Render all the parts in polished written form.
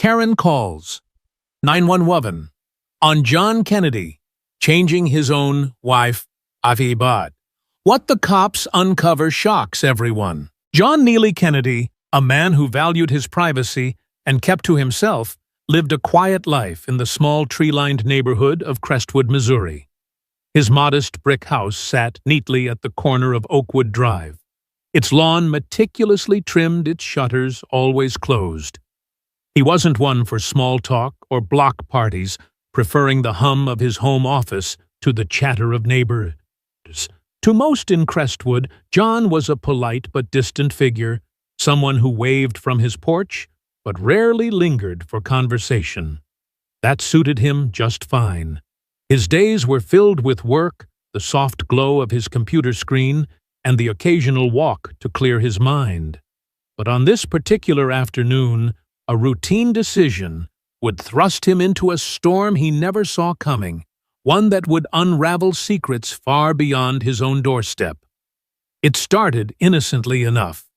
Karen calls 911 on John Kennedy, changing his own wife, Avibad. What the cops uncover shocks everyone. John Neely Kennedy, a man who valued his privacy and kept to himself, lived a quiet life in the small tree-lined neighborhood of Crestwood, Missouri. His modest brick house sat neatly at the corner of Oakwood Drive. Its lawn meticulously trimmed, its shutters always closed. He wasn't one for small talk or block parties, preferring the hum of his home office to the chatter of neighbors. To most in Crestwood, John was a polite but distant figure, someone who waved from his porch but rarely lingered for conversation. That suited him just fine. His days were filled with work, the soft glow of his computer screen, and the occasional walk to clear his mind. But on this particular afternoon, a routine decision would thrust him into a storm he never saw coming, one that would unravel secrets far beyond his own doorstep. It started innocently enough.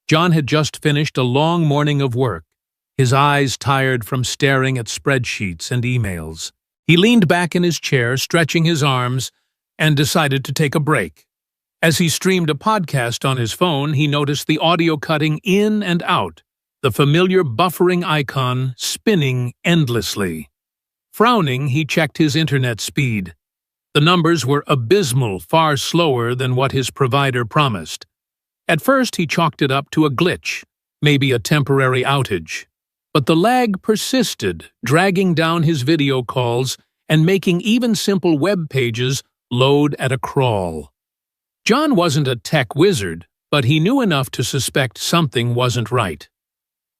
John had just finished a long morning of work, his eyes tired from staring at spreadsheets and emails. He leaned back in his chair, stretching his arms, and decided to take a break. As he streamed a podcast on his phone, he noticed the audio cutting in and out, the familiar buffering icon spinning endlessly. Frowning, he checked his internet speed. The numbers were abysmal, far slower than what his provider promised. At first, he chalked it up to a glitch, maybe a temporary outage. But the lag persisted, dragging down his video calls and making even simple web pages load at a crawl. John wasn't a tech wizard, but he knew enough to suspect something wasn't right.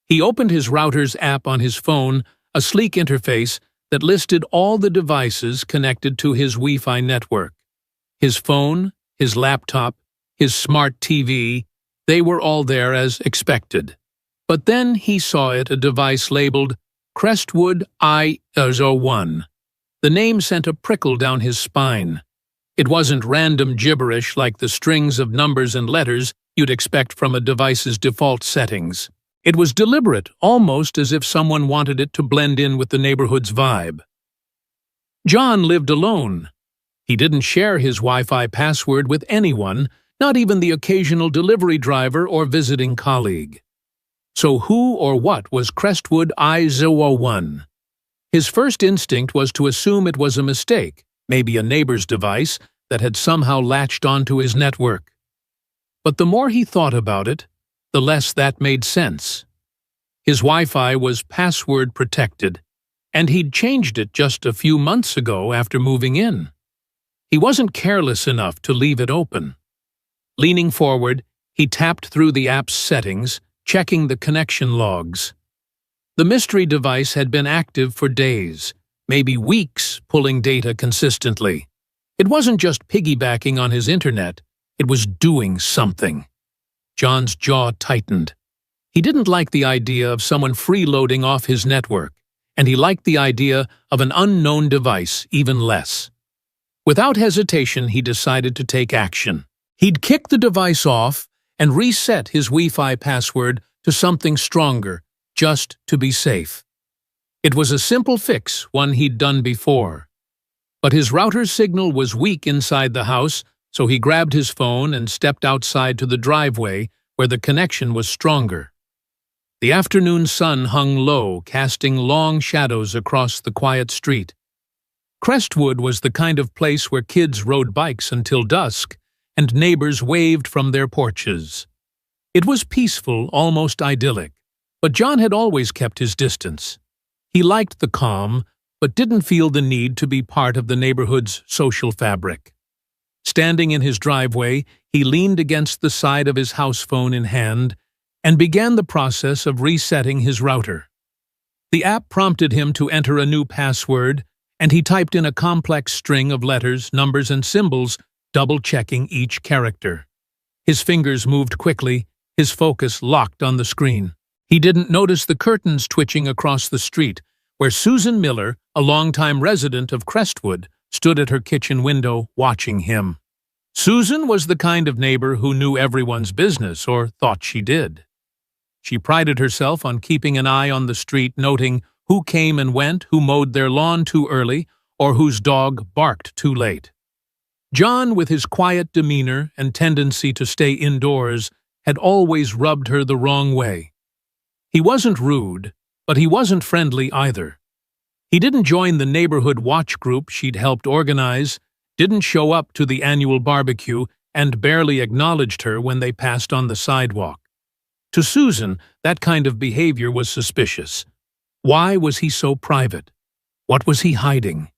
He opened his router's app on his phone, a sleek interface that listed all the devices connected to his Wi-Fi network. His phone, his laptop, his smart TV, they were all there as expected. But then he saw a device labeled Crestwood I01. The name sent a prickle down his spine. It wasn't random gibberish like the strings of numbers and letters you'd expect from a device's default settings. It was deliberate, almost as if someone wanted it to blend in with the neighborhood's vibe. John lived alone. He didn't share his Wi-Fi password with anyone, not even the occasional delivery driver or visiting colleague. So who or what was Crestwood I01? His first instinct was to assume it was a mistake, maybe a neighbor's device that had somehow latched onto his network. But the more he thought about it, the less that made sense. His Wi-Fi was password protected, and he'd changed it just a few months ago after moving in. He wasn't careless enough to leave it open. Leaning forward, he tapped through the app's settings, checking the connection logs. The mystery device had been active for days, maybe weeks, pulling data consistently. It wasn't just piggybacking on his internet, it was doing something. John's jaw tightened. He didn't like the idea of someone freeloading off his network, and he liked the idea of an unknown device even less. Without hesitation, he decided to take action. He'd kick the device off and reset his Wi-Fi password to something stronger, just to be safe. It was a simple fix, one he'd done before. But his router's signal was weak inside the house, so he grabbed his phone and stepped outside to the driveway where the connection was stronger. The afternoon sun hung low, casting long shadows across the quiet street. Crestwood was the kind of place where kids rode bikes until dusk, and neighbors waved from their porches. It was peaceful, almost idyllic, but John had always kept his distance. He liked the calm, but didn't feel the need to be part of the neighborhood's social fabric. Standing in his driveway, he leaned against the side of his house phone in hand and began the process of resetting his router. The app prompted him to enter a new password, and he typed in a complex string of letters, numbers, and symbols, double-checking each character. His fingers moved quickly, his focus locked on the screen. He didn't notice the curtains twitching across the street, where Susan Miller, a longtime resident of Crestwood, stood at her kitchen window watching him. Susan was the kind of neighbor who knew everyone's business, or thought she did. She prided herself on keeping an eye on the street, noting who came and went, who mowed their lawn too early, or whose dog barked too late. John, with his quiet demeanor and tendency to stay indoors, had always rubbed her the wrong way. He wasn't rude, but he wasn't friendly either. He didn't join the neighborhood watch group she'd helped organize, didn't show up to the annual barbecue, and barely acknowledged her when they passed on the sidewalk. To Susan, that kind of behavior was suspicious. Why was he so private? What was he hiding?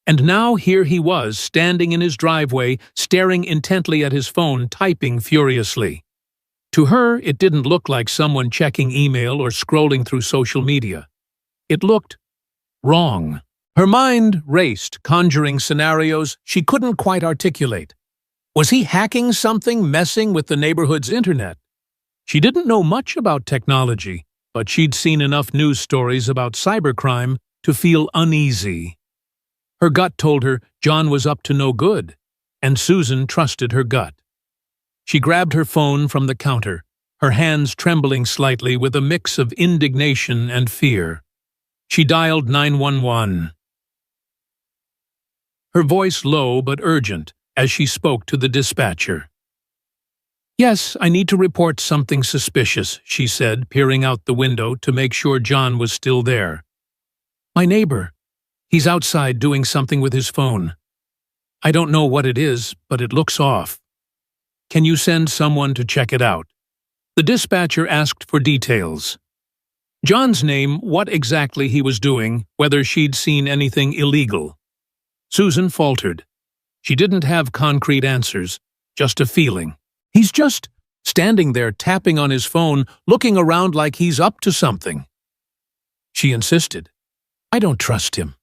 And now here he was, standing in his driveway, staring intently at his phone, typing furiously. To her, it didn't look like someone checking email or scrolling through social media. It looked wrong. Her mind raced, conjuring scenarios she couldn't quite articulate. Was he hacking something, messing with the neighborhood's internet? She didn't know much about technology, but she'd seen enough news stories about cybercrime to feel uneasy. Her gut told her John was up to no good, and Susan trusted her gut. She grabbed her phone from the counter, her hands trembling slightly with a mix of indignation and fear. She dialed 911. Her voice low but urgent as she spoke to the dispatcher. "Yes, I need to report something suspicious," she said, peering out the window to make sure John was still there. "My neighbor. He's outside doing something with his phone. I don't know what it is, but it looks off. Can you send someone to check it out?" The dispatcher asked for details. John's name, what exactly he was doing, whether she'd seen anything illegal. Susan faltered. She didn't have concrete answers, just a feeling. He's just standing there tapping on his phone, looking around like he's up to something. She insisted. "I don't trust him.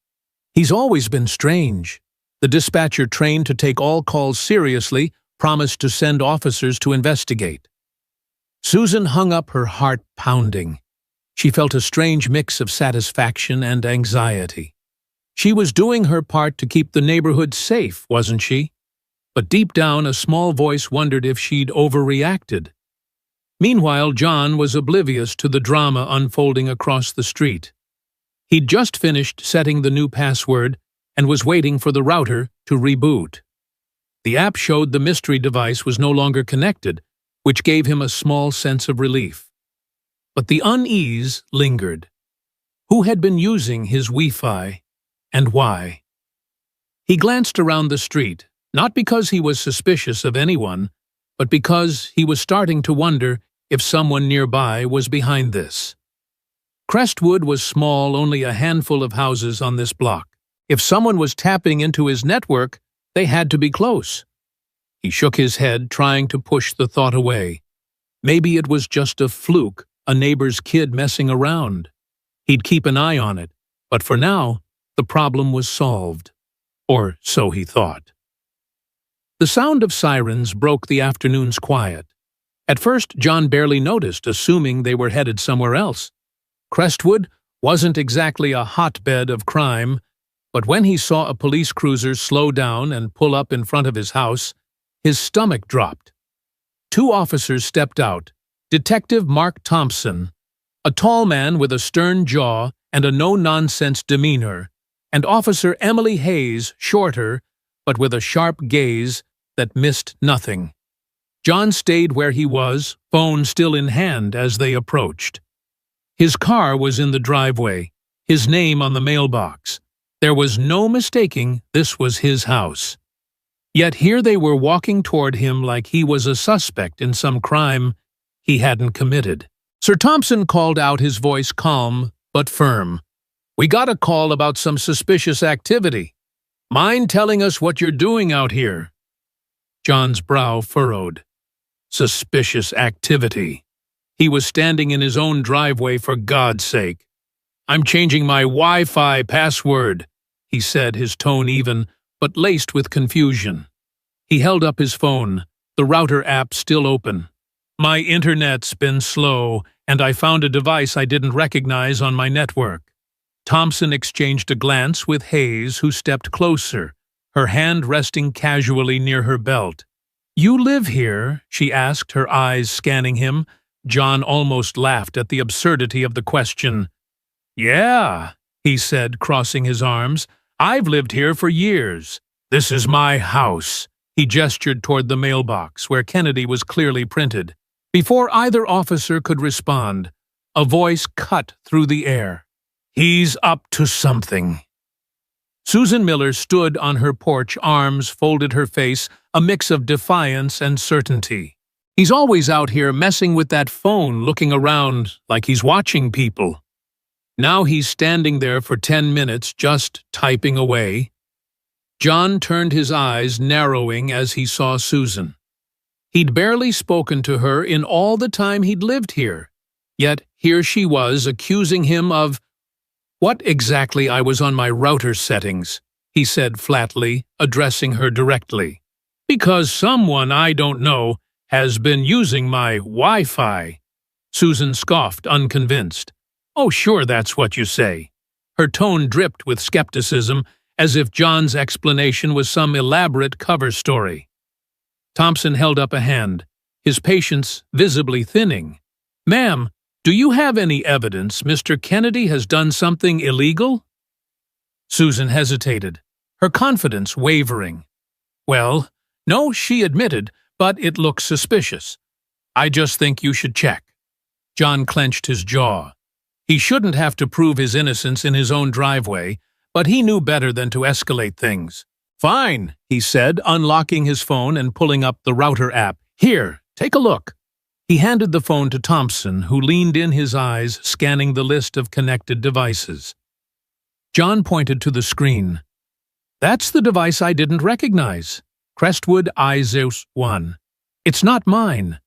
He's always been strange." The dispatcher, trained to take all calls seriously, promised to send officers to investigate. Susan hung up, her heart pounding. She felt a strange mix of satisfaction and anxiety. She was doing her part to keep the neighborhood safe, wasn't she? But deep down, a small voice wondered if she'd overreacted. Meanwhile, John was oblivious to the drama unfolding across the street. He'd just finished setting the new password and was waiting for the router to reboot. The app showed the mystery device was no longer connected, which gave him a small sense of relief. But the unease lingered. Who had been using his Wi-Fi, and why? He glanced around the street, not because he was suspicious of anyone, but because he was starting to wonder if someone nearby was behind this. Crestwood was small, only a handful of houses on this block. If someone was tapping into his network, they had to be close. He shook his head, trying to push the thought away. Maybe it was just a fluke, a neighbor's kid messing around. He'd keep an eye on it, but for now, the problem was solved. Or so he thought. The sound of sirens broke the afternoon's quiet. At first, John barely noticed, assuming they were headed somewhere else. Crestwood wasn't exactly a hotbed of crime, but when he saw a police cruiser slow down and pull up in front of his house, his stomach dropped. Two officers stepped out, Detective Mark Thompson, a tall man with a stern jaw and a no-nonsense demeanor, and Officer Emily Hayes, shorter, but with a sharp gaze that missed nothing. John stayed where he was, phone still in hand, as they approached. His car was in the driveway, his name on the mailbox. There was no mistaking this was his house. Yet here they were walking toward him like he was a suspect in some crime he hadn't committed. Sir Thompson called out, his voice calm but firm. "We got a call about some suspicious activity. Mind telling us what you're doing out here?" John's brow furrowed. Suspicious activity. He was standing in his own driveway, for God's sake. "I'm changing my Wi-Fi password," he said, his tone even, but laced with confusion. He held up his phone, the router app still open. "My internet's been slow, and I found a device I didn't recognize on my network." Thompson exchanged a glance with Hayes, who stepped closer, her hand resting casually near her belt. "You live here?" she asked, her eyes scanning him, John almost laughed at the absurdity of the question. "Yeah," he said, crossing his arms. "I've lived here for years. This is my house." He gestured toward the mailbox, where Kennedy was clearly printed. Before either officer could respond, a voice cut through the air. "He's up to something." Susan Miller stood on her porch, arms folded, her face a mix of defiance and certainty. "He's always out here messing with that phone, looking around like he's watching people. Now he's standing there for 10 minutes just typing away." John turned, his eyes narrowing as he saw Susan. He'd barely spoken to her in all the time he'd lived here, yet here she was accusing him of— "What exactly?" "I was on my router settings," he said flatly, addressing her directly. "Because someone I don't know has been using my Wi-Fi." Susan scoffed, unconvinced. "Oh, sure, that's what you say." Her tone dripped with skepticism, as if John's explanation was some elaborate cover story. Thompson held up a hand, his patience visibly thinning. "Ma'am, do you have any evidence Mr. Kennedy has done something illegal?" Susan hesitated, her confidence wavering. "Well, no," she admitted, "but it looks suspicious. I just think you should check." John clenched his jaw. He shouldn't have to prove his innocence in his own driveway, but he knew better than to escalate things. "Fine," he said, unlocking his phone and pulling up the router app. "Here, take a look." He handed the phone to Thompson, who leaned in, his eyes scanning the list of connected devices. John pointed to the screen. "That's the device I didn't recognize. Crestwood iZeus 1. It's not mine."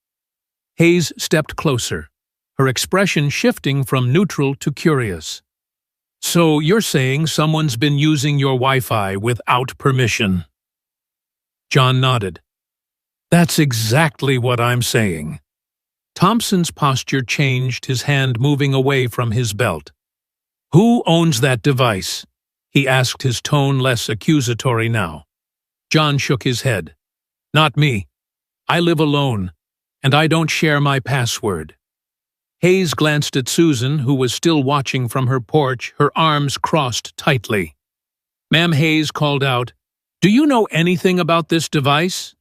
Hayes stepped closer, her expression shifting from neutral to curious. "So you're saying someone's been using your Wi-Fi without permission?" John nodded. "That's exactly what I'm saying." Thompson's posture changed, his hand moving away from his belt. "Who owns that device?" he asked, his tone less accusatory now. John shook his head. "Not me. I live alone, and I don't share my password." Hayes glanced at Susan, who was still watching from her porch, her arms crossed tightly. "Ma'am," Hayes called out, "do you know anything about this device?"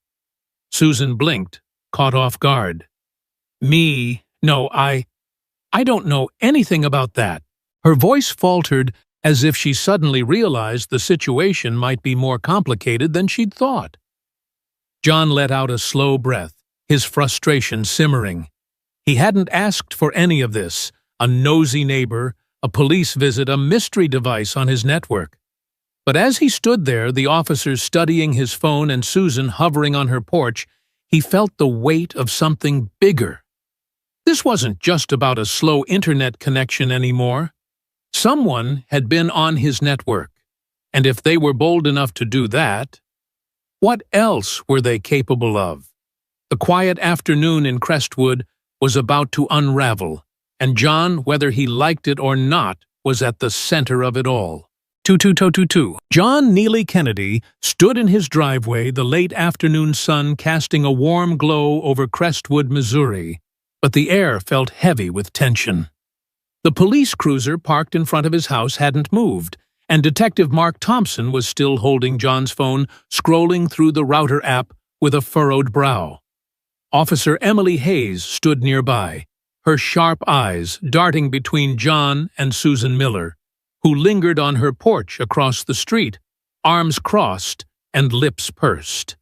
Susan blinked, caught off guard. "Me? No, I don't know anything about that." Her voice faltered, as if she suddenly realized the situation might be more complicated than she'd thought. John let out a slow breath, his frustration simmering. He hadn't asked for any of this: a nosy neighbor, a police visit, a mystery device on his network. But as he stood there, the officers studying his phone and Susan hovering on her porch, he felt the weight of something bigger. This wasn't just about a slow internet connection anymore. Someone had been on his network, and if they were bold enough to do that, what else were they capable of? The quiet afternoon in Crestwood was about to unravel, and John, whether he liked it or not, was at the center of it all. 2222. John Neely Kennedy stood in his driveway, the late afternoon sun casting a warm glow over Crestwood, Missouri, but the air felt heavy with tension. The police cruiser parked in front of his house hadn't moved, and Detective Mark Thompson was still holding John's phone, scrolling through the router app with a furrowed brow. Officer Emily Hayes stood nearby, her sharp eyes darting between John and Susan Miller, who lingered on her porch across the street, arms crossed and lips pursed.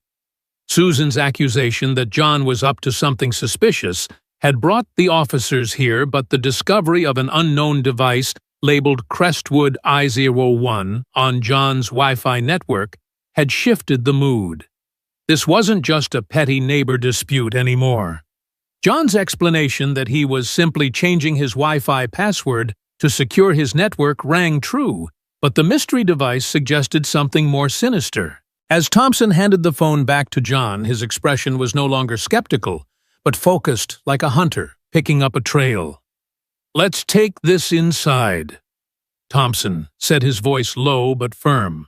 Susan's accusation that John was up to something suspicious had brought the officers here, but the discovery of an unknown device labeled Crestwood I01 on John's Wi-Fi network had shifted the mood. This wasn't just a petty neighbor dispute anymore. John's explanation that he was simply changing his Wi-Fi password to secure his network rang true, but the mystery device suggested something more sinister. As Thompson handed the phone back to John, his expression was no longer skeptical, but focused like a hunter picking up a trail. "Let's take this inside," Thompson said, his voice low but firm.